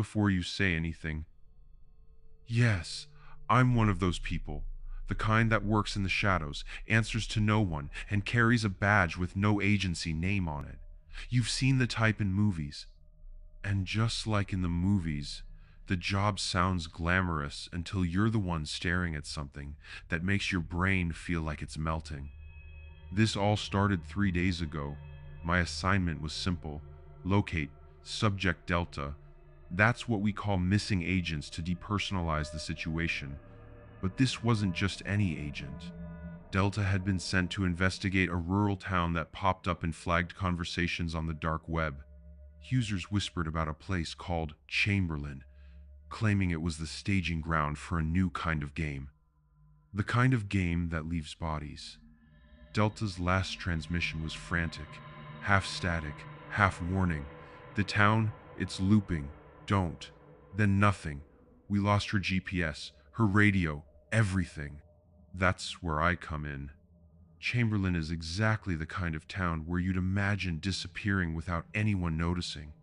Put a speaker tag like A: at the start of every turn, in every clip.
A: before you say anything. Yes, I'm one of those people. The kind that works in the shadows, answers to no one, and carries a badge with no agency name on it. You've seen the type in movies. And just like in the movies, the job sounds glamorous until you're the one staring at something that makes your brain feel like it's melting. This all started 3 days ago. My assignment was simple: locate subject Delta. That's what we call missing agents to depersonalize the situation. But this wasn't just any agent. Delta had been sent to investigate a rural town that popped up in flagged conversations on the dark web. Users whispered about a place called Chamberlain, claiming it was the staging ground for a new kind of game. The kind of game that leaves bodies. Delta's last transmission was frantic, half static, half warning. The town, it's looping. Don't. Then nothing. We lost her GPS, her radio, everything. That's where I come in. Chamberlain is exactly the kind of town where you'd imagine disappearing without anyone noticing.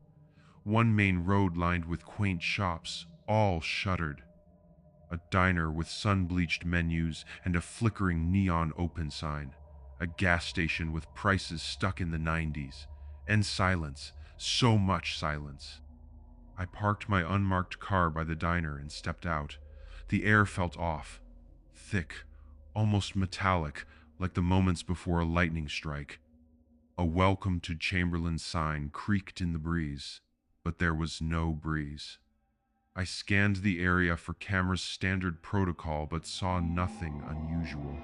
A: One main road lined with quaint shops, all shuttered. A diner with sun-bleached menus and a flickering neon open sign. A gas station with prices stuck in the 90s. And silence, so much silence. I parked my unmarked car by the diner and stepped out. The air felt off, thick, almost metallic, like the moments before a lightning strike. A welcome to Chamberlain sign creaked in the breeze, but there was no breeze. I scanned the area for camera's standard protocol but saw nothing unusual.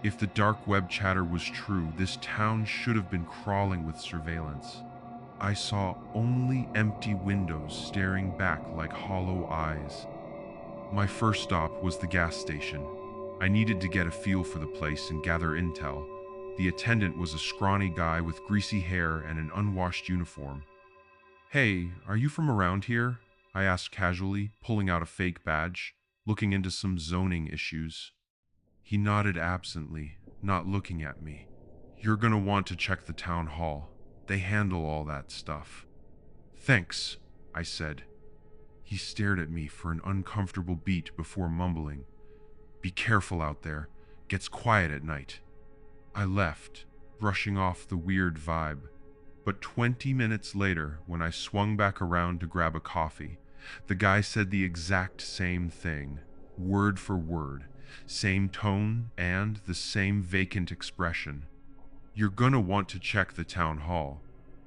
A: If the dark web chatter was true, this town should have been crawling with surveillance. I saw only empty windows staring back like hollow eyes. My first stop was the gas station. I needed to get a feel for the place and gather intel. The attendant was a scrawny guy with greasy hair and an unwashed uniform. "Hey, are you from around here?" I asked casually, pulling out a fake badge, looking into some zoning issues. He nodded absently, not looking at me. "You're gonna want to check the town hall. They handle all that stuff." "Thanks," I said. He stared at me for an uncomfortable beat before mumbling, "Be careful out there. Gets quiet at night." I left, brushing off the weird vibe. But 20 minutes later, when I swung back around to grab a coffee, the guy said the exact same thing, word for word, same tone and the same vacant expression. "You're gonna want to check the town hall.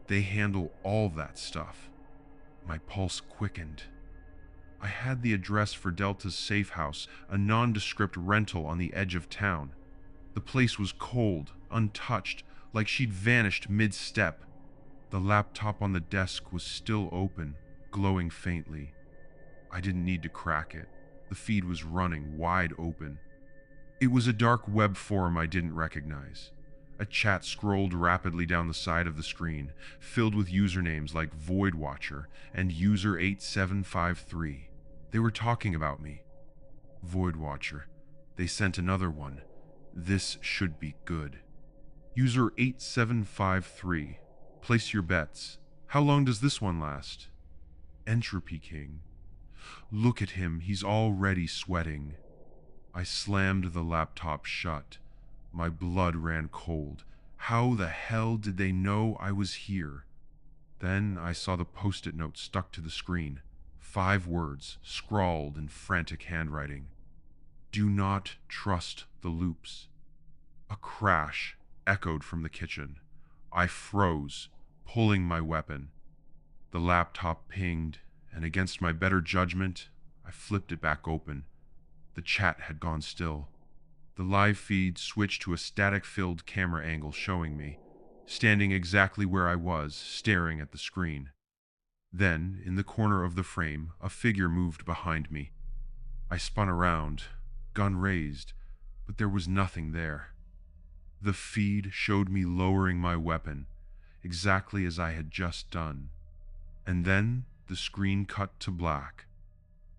A: They handle all that stuff." My pulse quickened. I had the address for Delta's safe house, a nondescript rental on the edge of town. The place was cold, untouched, like she'd vanished mid-step. The laptop on the desk was still open, glowing faintly. I didn't need to crack it. The feed was running wide open. It was a dark web forum I didn't recognize. A chat scrolled rapidly down the side of the screen, filled with usernames like Voidwatcher and User8753. They were talking about me. Voidwatcher. They sent another one. This should be good. User8753. Place your bets. How long does this one last? Entropy King. Look at him, he's already sweating. I slammed the laptop shut. My blood ran cold. How the hell did they know I was here? Then I saw the post-it note stuck to the screen. 5 words, scrawled in frantic handwriting. "Do not trust the loops." A crash echoed from the kitchen. I froze, pulling my weapon. The laptop pinged, and against my better judgment, I flipped it back open. The chat had gone still. The live feed switched to a static-filled camera angle showing me, standing exactly where I was, staring at the screen. Then, in the corner of the frame, a figure moved behind me. I spun around, gun raised, but there was nothing there. The feed showed me lowering my weapon, exactly as I had just done. And then the screen cut to black.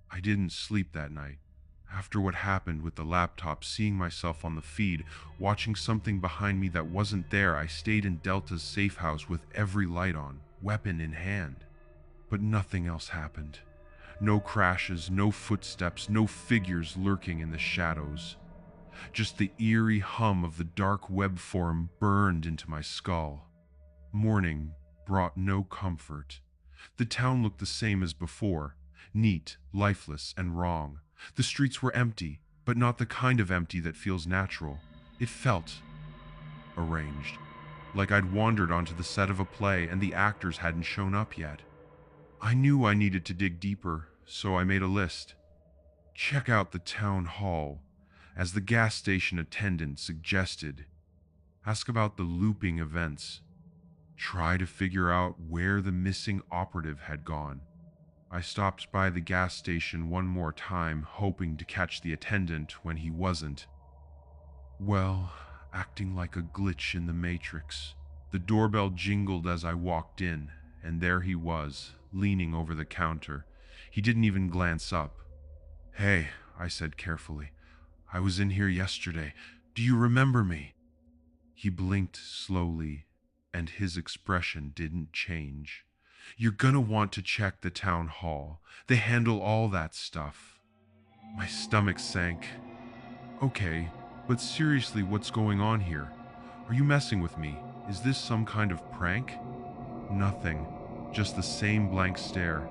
A: I didn't sleep that night. After what happened with the laptop, seeing myself on the feed, watching something behind me that wasn't there, I stayed in Delta's safe house with every light on, weapon in hand. But nothing else happened. No crashes, no footsteps, no figures lurking in the shadows. Just the eerie hum of the dark web form burned into my skull. Morning brought no comfort. The town looked the same as before, neat, lifeless, and wrong. The streets were empty, but not the kind of empty that feels natural. It felt arranged, like I'd wandered onto the set of a play and the actors hadn't shown up yet. I knew I needed to dig deeper, so I made a list. Check out the town hall, as the gas station attendant suggested. Ask about the looping events. Try to figure out where the missing operative had gone. I stopped by the gas station one more time, hoping to catch the attendant when he wasn't. Well, acting like a glitch in the Matrix. The doorbell jingled as I walked in, and there he was, leaning over the counter. He didn't even glance up. "Hey," I said carefully. "I was in here yesterday. Do you remember me?" He blinked slowly, and his expression didn't change. "You're gonna want to check the town hall. They handle all that stuff." My stomach sank. "Okay, but seriously, what's going on here? Are you messing with me? Is this some kind of prank?" Nothing, just the same blank stare.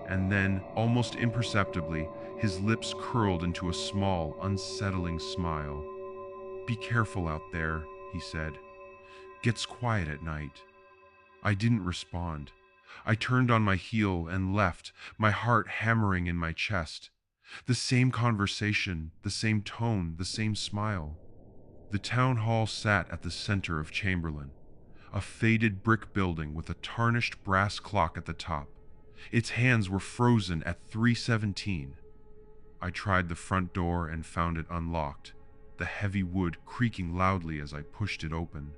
A: And then, almost imperceptibly, his lips curled into a small, unsettling smile. "Be careful out there," he said. "Gets quiet at night." I didn't respond. I turned on my heel and left, my heart hammering in my chest. The same conversation, the same tone, the same smile. The town hall sat at the center of Chamberlain, a faded brick building with a tarnished brass clock at the top. Its hands were frozen at 3:17. I tried the front door and found it unlocked, the heavy wood creaking loudly as I pushed it open.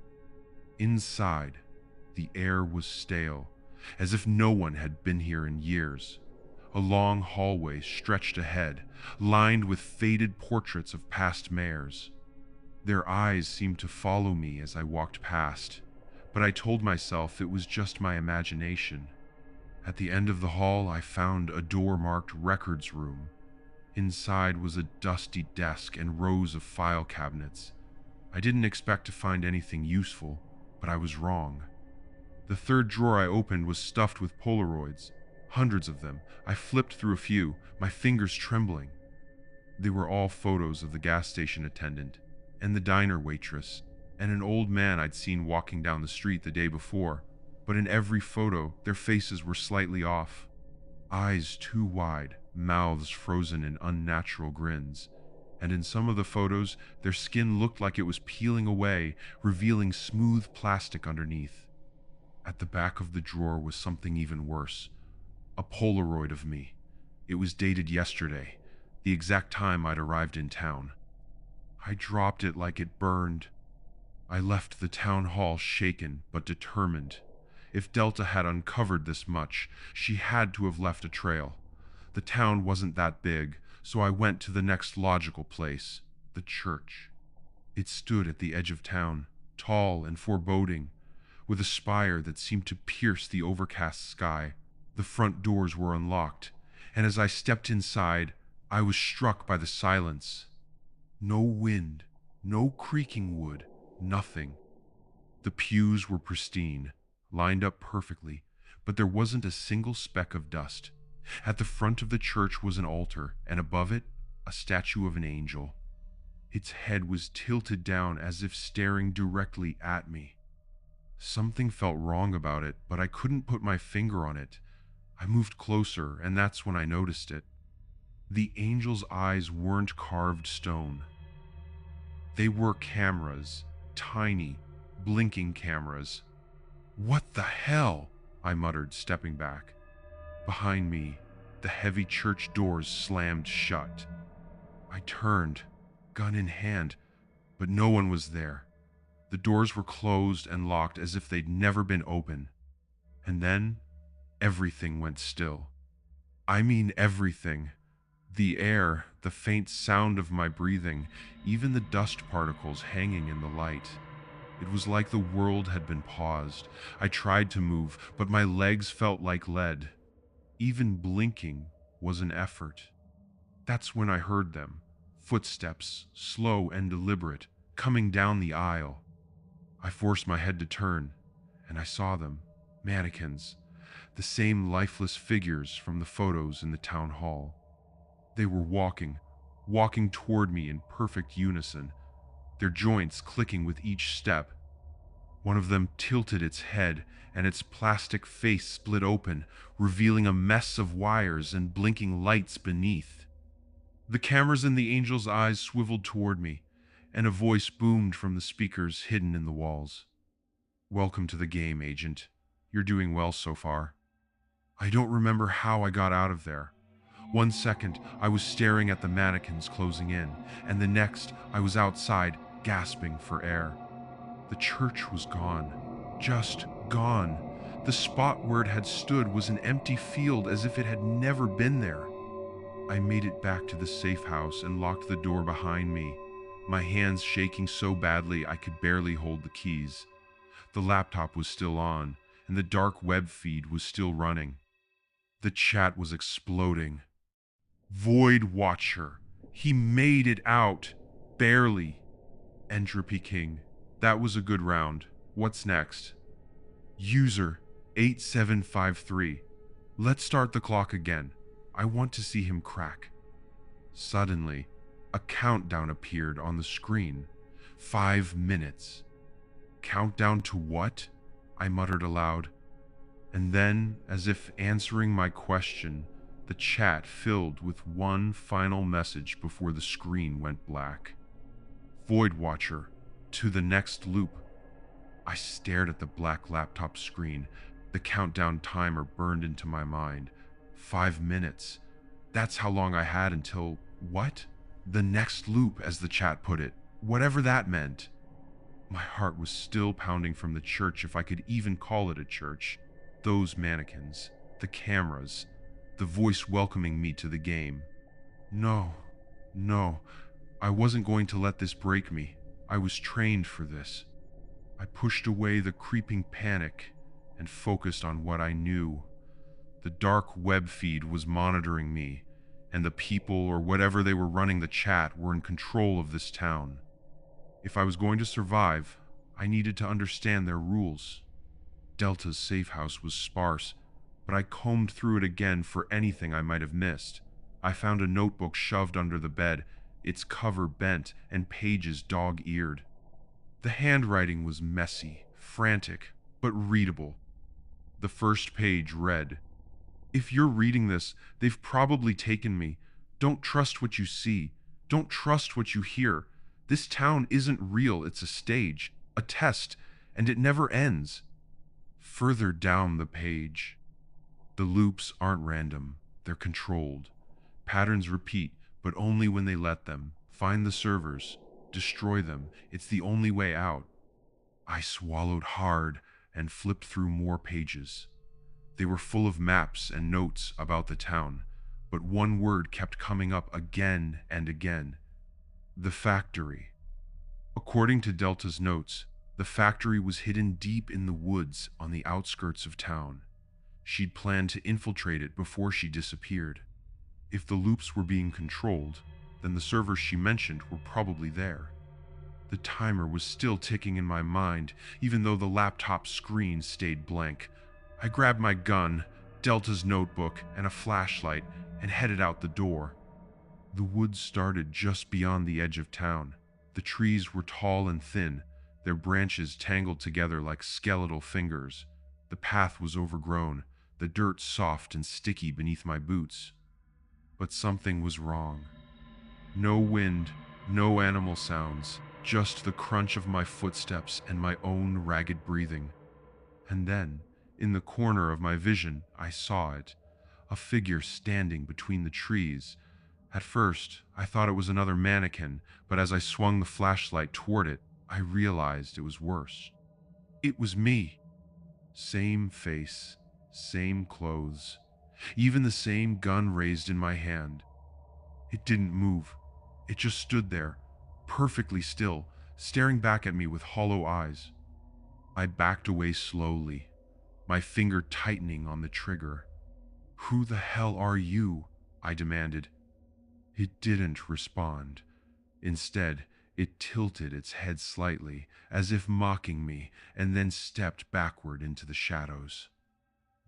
A: Inside, the air was stale, as if no one had been here in years. A long hallway stretched ahead, lined with faded portraits of past mayors. Their eyes seemed to follow me as I walked past, but I told myself it was just my imagination. At the end of the hall, I found a door marked Records Room. Inside was a dusty desk and rows of file cabinets. I didn't expect to find anything useful, but I was wrong. The third drawer I opened was stuffed with Polaroids, hundreds of them. I flipped through a few, my fingers trembling. They were all photos of the gas station attendant, and the diner waitress, and an old man I'd seen walking down the street the day before, but in every photo, their faces were slightly off. Eyes too wide, mouths frozen in unnatural grins, and in some of the photos, their skin looked like it was peeling away, revealing smooth plastic underneath. At the back of the drawer was something even worse, a Polaroid of me. It was dated yesterday, the exact time I'd arrived in town. I dropped it like it burned. I left the town hall shaken but determined. If Delta had uncovered this much, she had to have left a trail. The town wasn't that big, so I went to the next logical place, the church. It stood at the edge of town, tall and foreboding, with a spire that seemed to pierce the overcast sky. The front doors were unlocked, and as I stepped inside, I was struck by the silence. No wind, no creaking wood, nothing. The pews were pristine, lined up perfectly, but there wasn't a single speck of dust. At the front of the church was an altar, and above it, a statue of an angel. Its head was tilted down as if staring directly at me. Something felt wrong about it, but I couldn't put my finger on it. I moved closer, and that's when I noticed it. The angel's eyes weren't carved stone. They were cameras, tiny, blinking cameras. "What the hell?" I muttered, stepping back. Behind me, the heavy church doors slammed shut. I turned, gun in hand, but no one was there. The doors were closed and locked as if they'd never been open. And then, everything went still. I mean everything. The air, the faint sound of my breathing, even the dust particles hanging in the light. It was like the world had been paused. I tried to move, but my legs felt like lead. Even blinking was an effort. That's when I heard them, footsteps, slow and deliberate, coming down the aisle. I forced my head to turn, and I saw them, mannequins, the same lifeless figures from the photos in the town hall. They were walking toward me in perfect unison, their joints clicking with each step. One of them tilted its head, and its plastic face split open, revealing a mess of wires and blinking lights beneath. The cameras in the angel's eyes swiveled toward me, and a voice boomed from the speakers hidden in the walls. "Welcome to the game, Agent. You're doing well so far." I don't remember how I got out of there. One second, I was staring at the mannequins closing in, and the next, I was outside, gasping for air. The church was gone. Just gone. The spot where it had stood was an empty field, as if it had never been there. I made it back to the safe house and locked the door behind me, my hands shaking so badly I could barely hold the keys. The laptop was still on, and the dark web feed was still running. The chat was exploding. Void Watcher. He made it out. Barely. Entropy King. That was a good round. What's next? User 8753. Let's start the clock again. I want to see him crack. Suddenly, a countdown appeared on the screen. 5 minutes. Countdown to what? I muttered aloud. And then, as if answering my question, the chat filled with one final message before the screen went black. Void Watcher, to the next loop. I stared at the black laptop screen. The countdown timer burned into my mind. 5 minutes. That's how long I had until, what? The next loop, as the chat put it. Whatever that meant. My heart was still pounding from the church, if I could even call it a church. Those mannequins, the cameras, the voice welcoming me to the game. No, I wasn't going to let this break me. I was trained for this. I pushed away the creeping panic and focused on what I knew. The dark web feed was monitoring me, and the people or whatever they were running the chat were in control of this town. If I was going to survive, I needed to understand their rules. Delta's safe house was sparse, but I combed through it again for anything I might have missed. I found a notebook shoved under the bed, its cover bent and pages dog-eared. The handwriting was messy, frantic, but readable. The first page read, "If you're reading this, they've probably taken me. Don't trust what you see. Don't trust what you hear. This town isn't real, it's a stage, a test, and it never ends." Further down the page, "The loops aren't random, they're controlled. Patterns repeat, but only when they let them. Find the servers, destroy them, it's the only way out." I swallowed hard and flipped through more pages. They were full of maps and notes about the town, but one word kept coming up again and again: the factory. According to Delta's notes, the factory was hidden deep in the woods on the outskirts of town. She'd planned to infiltrate it before she disappeared. If the loops were being controlled, then the servers she mentioned were probably there. The timer was still ticking in my mind, even though the laptop screen stayed blank. I grabbed my gun, Delta's notebook, and a flashlight, and headed out the door. The woods started just beyond the edge of town. The trees were tall and thin, their branches tangled together like skeletal fingers. The path was overgrown, the dirt soft and sticky beneath my boots. But something was wrong. No wind, no animal sounds, just the crunch of my footsteps and my own ragged breathing. And then, in the corner of my vision, I saw it, a figure standing between the trees. At first, I thought it was another mannequin, but as I swung the flashlight toward it, I realized it was worse. It was me. Same face, same clothes, even the same gun raised in my hand. It didn't move. It just stood there, perfectly still, staring back at me with hollow eyes. I backed away slowly, my finger tightening on the trigger. "Who the hell are you?" I demanded. It didn't respond. Instead, it tilted its head slightly, as if mocking me, and then stepped backward into the shadows.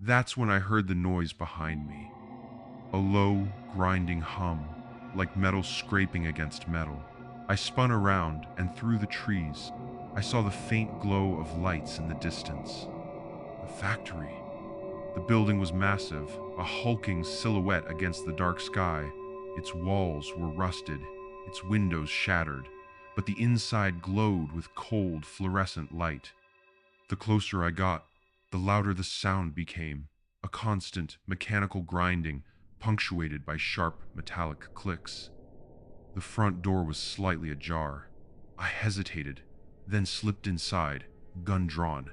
A: That's when I heard the noise behind me. A low, grinding hum, like metal scraping against metal. I spun around, and through the trees, I saw the faint glow of lights in the distance. The factory. The building was massive, a hulking silhouette against the dark sky. Its walls were rusted, its windows shattered, but the inside glowed with cold, fluorescent light. The closer I got, the louder the sound became, a constant, mechanical grinding, punctuated by sharp, metallic clicks. The front door was slightly ajar. I hesitated, then slipped inside, gun drawn.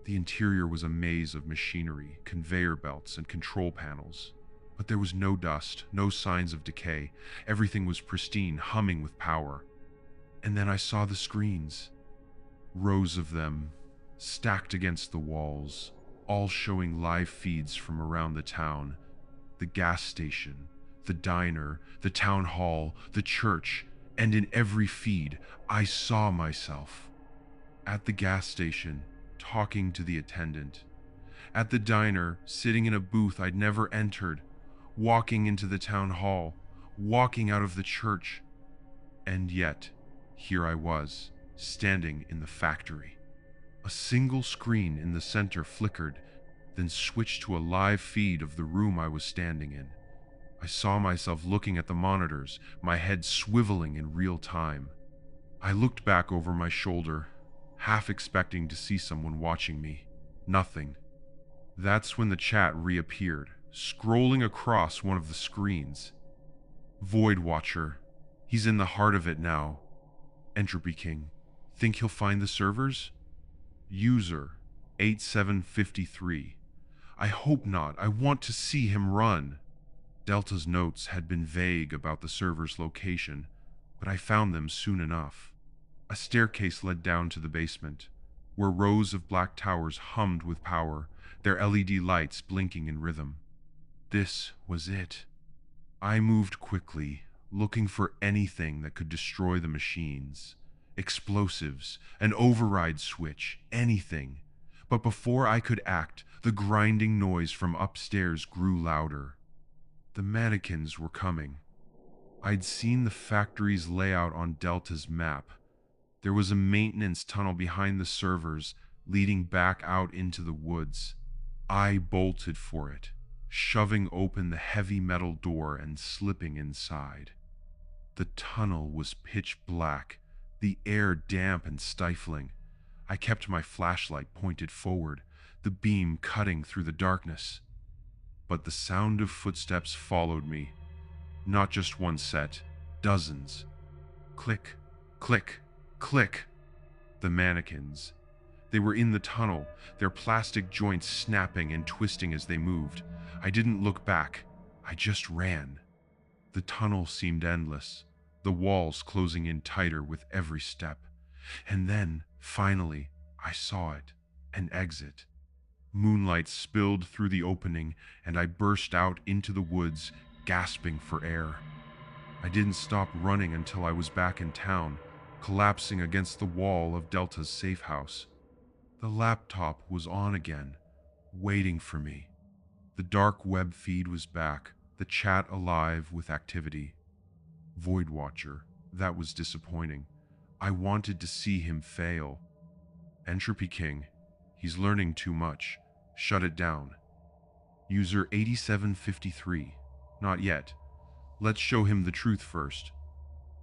A: The interior was a maze of machinery, conveyor belts, and control panels. But there was no dust, no signs of decay. Everything was pristine, humming with power. And then I saw the screens. Rows of them, stacked against the walls, all showing live feeds from around the town. The gas station, the diner, the town hall, the church, and in every feed, I saw myself. At the gas station, talking to the attendant. At the diner, sitting in a booth I'd never entered. Walking into the town hall, walking out of the church. And yet, here I was, standing in the factory. A single screen in the center flickered, then switched to a live feed of the room I was standing in. I saw myself looking at the monitors, my head swiveling in real time. I looked back over my shoulder, half expecting to see someone watching me. Nothing. That's when the chat reappeared, scrolling across one of the screens. Void Watcher. He's in the heart of it now. Entropy King. Think he'll find the servers? User 8753. I hope not. I want to see him run. Delta's notes had been vague about the server's location, but I found them soon enough. A staircase led down to the basement, where rows of black towers hummed with power, their LED lights blinking in rhythm. This was it. I moved quickly, looking for anything that could destroy the machines. Explosives, an override switch, anything. But before I could act, the grinding noise from upstairs grew louder. The mannequins were coming. I'd seen the factory's layout on Delta's map. There was a maintenance tunnel behind the servers, leading back out into the woods. I bolted for it, shoving open the heavy metal door and slipping inside. The tunnel was pitch black, the air damp and stifling. I kept my flashlight pointed forward, the beam cutting through the darkness. But the sound of footsteps followed me. Not just one set, dozens. Click, click, click. The mannequins. They were in the tunnel, their plastic joints snapping and twisting as they moved. I didn't look back. I just ran. The tunnel seemed endless, the walls closing in tighter with every step. And then, finally, I saw it, an exit. Moonlight spilled through the opening, and I burst out into the woods, gasping for air. I didn't stop running until I was back in town, collapsing against the wall of Delta's safe house. The laptop was on again, waiting for me. The dark web feed was back, the chat alive with activity. Void Watcher, that was disappointing. I wanted to see him fail. Entropy King, he's learning too much. Shut it down. User 8753, not yet. Let's show him the truth first.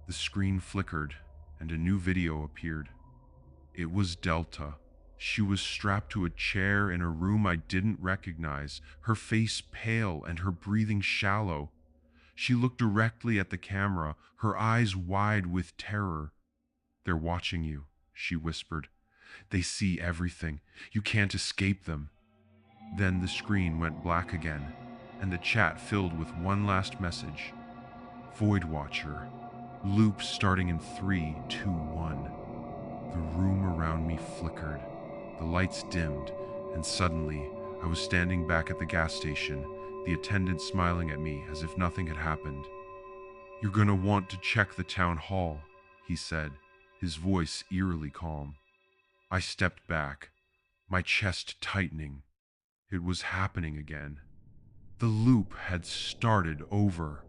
A: The screen flickered, and a new video appeared. It was Delta. She was strapped to a chair in a room I didn't recognize, her face pale and her breathing shallow. She looked directly at the camera, her eyes wide with terror. "They're watching you," she whispered. "They see everything. You can't escape them." Then the screen went black again, and the chat filled with one last message. Void Watcher. Loop starting in 3, 2, 1. The room around me flickered. The lights dimmed, and suddenly I was standing back at the gas station, the attendant smiling at me as if nothing had happened. "You're gonna want to check the town hall," he said, his voice eerily calm. I stepped back, my chest tightening. It was happening again. The loop had started over.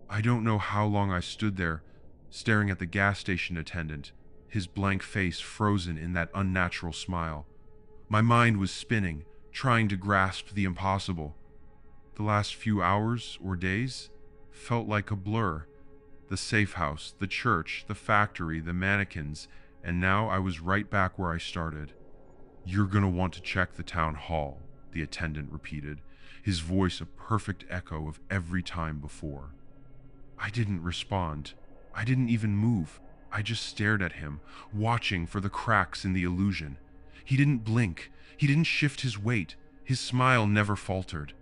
A: I don't know how long I stood there, staring at the gas station attendant, his blank face frozen in that unnatural smile. My mind was spinning, trying to grasp the impossible. The last few hours or days felt like a blur. The safe house, the church, the factory, the mannequins, and now I was right back where I started. "You're gonna want to check the town hall," the attendant repeated, his voice a perfect echo of every time before. I didn't respond. I didn't even move. I just stared at him, watching for the cracks in the illusion. He didn't blink. He didn't shift his weight. His smile never faltered.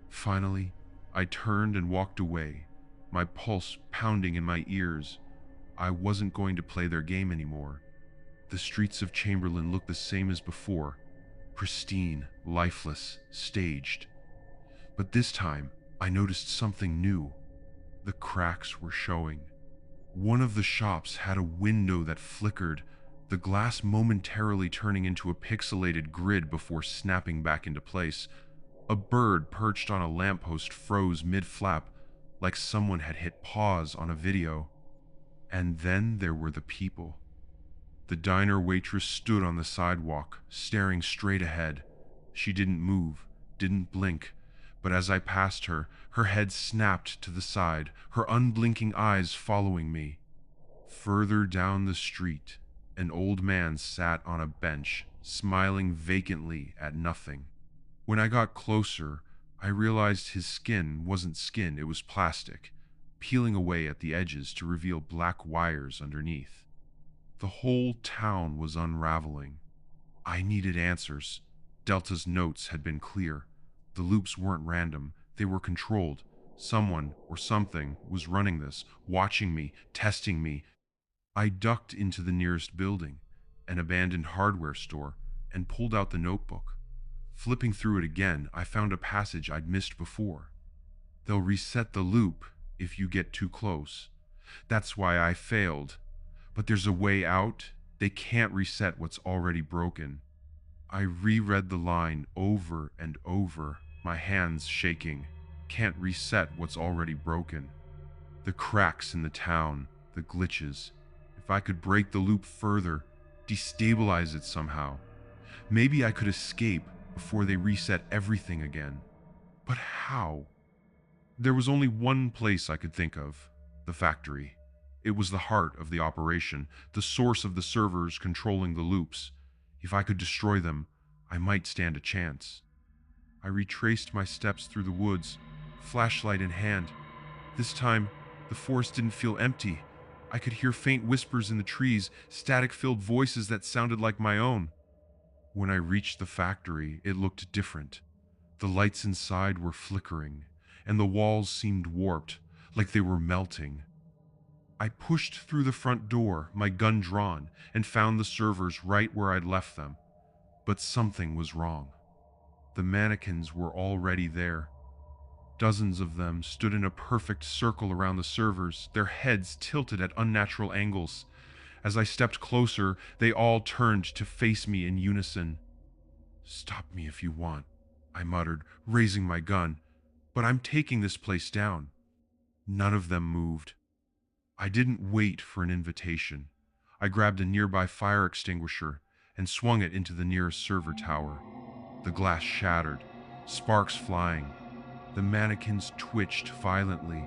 A: Finally, I turned and walked away, my pulse pounding in my ears. I wasn't going to play their game anymore. The streets of Chamberlain looked the same as before, pristine, lifeless, staged. But this time, I noticed something new. The cracks were showing. One of the shops had a window that flickered, the glass momentarily turning into a pixelated grid before snapping back into place. A bird perched on a lamppost froze mid-flap, like someone had hit pause on a video. And then there were the people. The diner waitress stood on the sidewalk, staring straight ahead. She didn't move, didn't blink, but as I passed her, her head snapped to the side, her unblinking eyes following me. Further down the street, an old man sat on a bench, smiling vacantly at nothing. When I got closer, I realized his skin wasn't skin, it was plastic, peeling away at the edges to reveal black wires underneath. The whole town was unraveling. I needed answers. Delta's notes had been clear. The loops weren't random, they were controlled. Someone or something was running this, watching me, testing me. I ducked into the nearest building, an abandoned hardware store, and pulled out the notebook. Flipping through it again, I found a passage I'd missed before. "They'll reset the loop if you get too close. That's why I failed. But there's a way out. They can't reset what's already broken." I reread the line over and over, my hands shaking. Can't reset what's already broken. The cracks in the town, the glitches. If I could break the loop further, destabilize it somehow, maybe I could escape before they reset everything again. But how? There was only one place I could think of: the factory. It was the heart of the operation, the source of the servers controlling the loops. If I could destroy them, I might stand a chance. I retraced my steps through the woods, flashlight in hand. This time, the forest didn't feel empty. I could hear faint whispers in the trees, static-filled voices that sounded like my own. When I reached the factory, it looked different. The lights inside were flickering, and the walls seemed warped, like they were melting. I pushed through the front door, my gun drawn, and found the servers right where I'd left them. But something was wrong. The mannequins were already there. Dozens of them stood in a perfect circle around the servers, their heads tilted at unnatural angles. As I stepped closer, they all turned to face me in unison. "Stop me if you want," I muttered, raising my gun. "But I'm taking this place down." None of them moved. I didn't wait for an invitation. I grabbed a nearby fire extinguisher and swung it into the nearest server tower. The glass shattered, sparks flying. The mannequins twitched violently,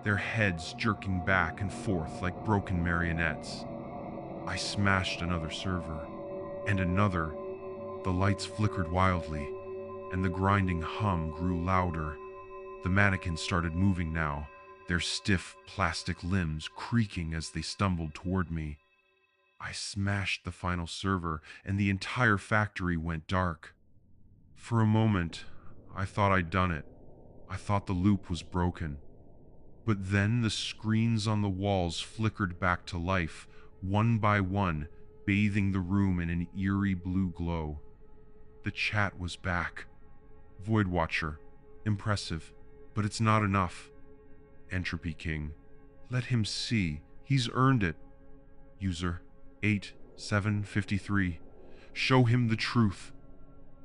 A: their heads jerking back and forth like broken marionettes. I smashed another server, and another. The lights flickered wildly, and the grinding hum grew louder. The mannequins started moving now, their stiff plastic limbs creaking as they stumbled toward me. I smashed the final server, and the entire factory went dark. For a moment, I thought I'd done it. I thought the loop was broken. But then the screens on the walls flickered back to life, one by one, bathing the room in an eerie blue glow. The chat was back. "Void Watcher, Impressive, but it's not enough. Entropy King. Let him see. He's earned it. User 8753. Show him the truth.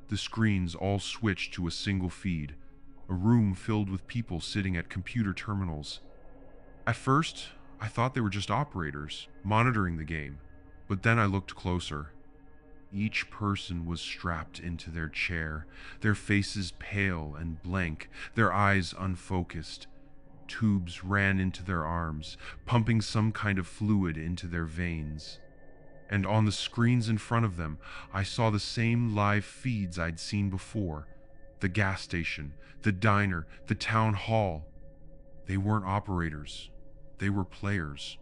A: The screens all switched to a single feed, a room filled with people sitting at computer terminals. At first, I thought they were just operators, monitoring the game, but then I looked closer. Each person was strapped into their chair, their faces pale and blank, their eyes unfocused. Tubes ran into their arms, pumping some kind of fluid into their veins. And on the screens in front of them, I saw the same live feeds I'd seen before. The gas station, the diner, the town hall. They weren't operators. They were players.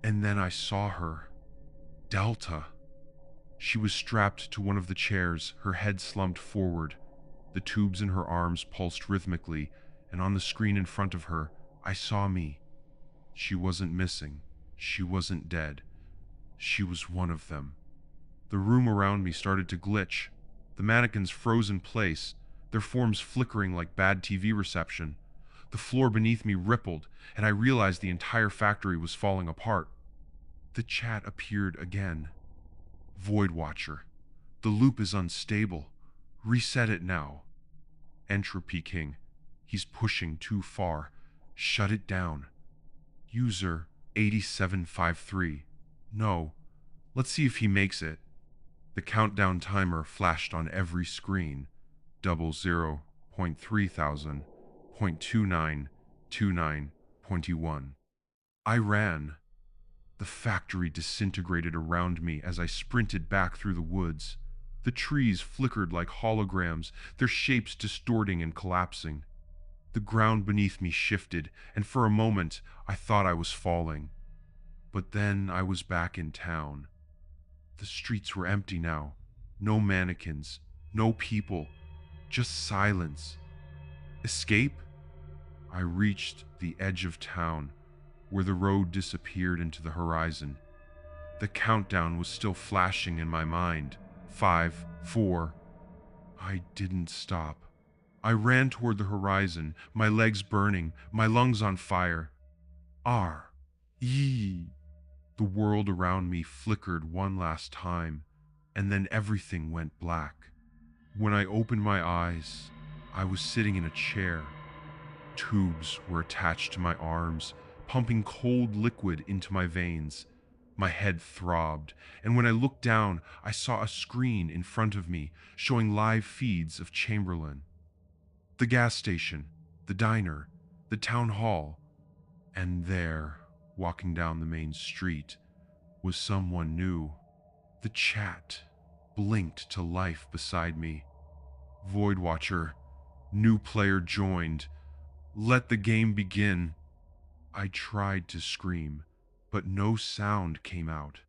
A: And then I saw her. Delta. She was strapped to one of the chairs, her head slumped forward. The tubes in her arms pulsed rhythmically, and on the screen in front of her, I saw me. She wasn't missing. She wasn't dead. She was one of them. The room around me started to glitch. The mannequins froze in place, their forms flickering like bad TV reception. The floor beneath me rippled, and I realized the entire factory was falling apart. The chat appeared again. Void Watcher. The loop is unstable. Reset it now. Entropy King. He's pushing too far. Shut it down. User 8753. No. Let's see if he makes it. The countdown timer flashed on every screen. 00.3000, 0.29, 29.21. I ran. The factory disintegrated around me as I sprinted back through the woods. The trees flickered like holograms, their shapes distorting and collapsing. The ground beneath me shifted, and for a moment I thought I was falling. But then I was back in town. The streets were empty now. No mannequins, no people, just silence. Escape? I reached the edge of town, where the road disappeared into the horizon. The countdown was still flashing in my mind. 5, 4. I didn't stop. I ran toward the horizon, my legs burning, my lungs on fire. R. E. The world around me flickered one last time, and then everything went black. When I opened my eyes, I was sitting in a chair. Tubes were attached to my arms, pumping cold liquid into my veins. My head throbbed, and when I looked down, I saw a screen in front of me showing live feeds of Chamberlain. The gas station, the diner, the town hall, and there, walking down the main street, was someone new. The chat blinked to life beside me. Void Watcher, new player joined. Let the game begin. I tried to scream, but no sound came out.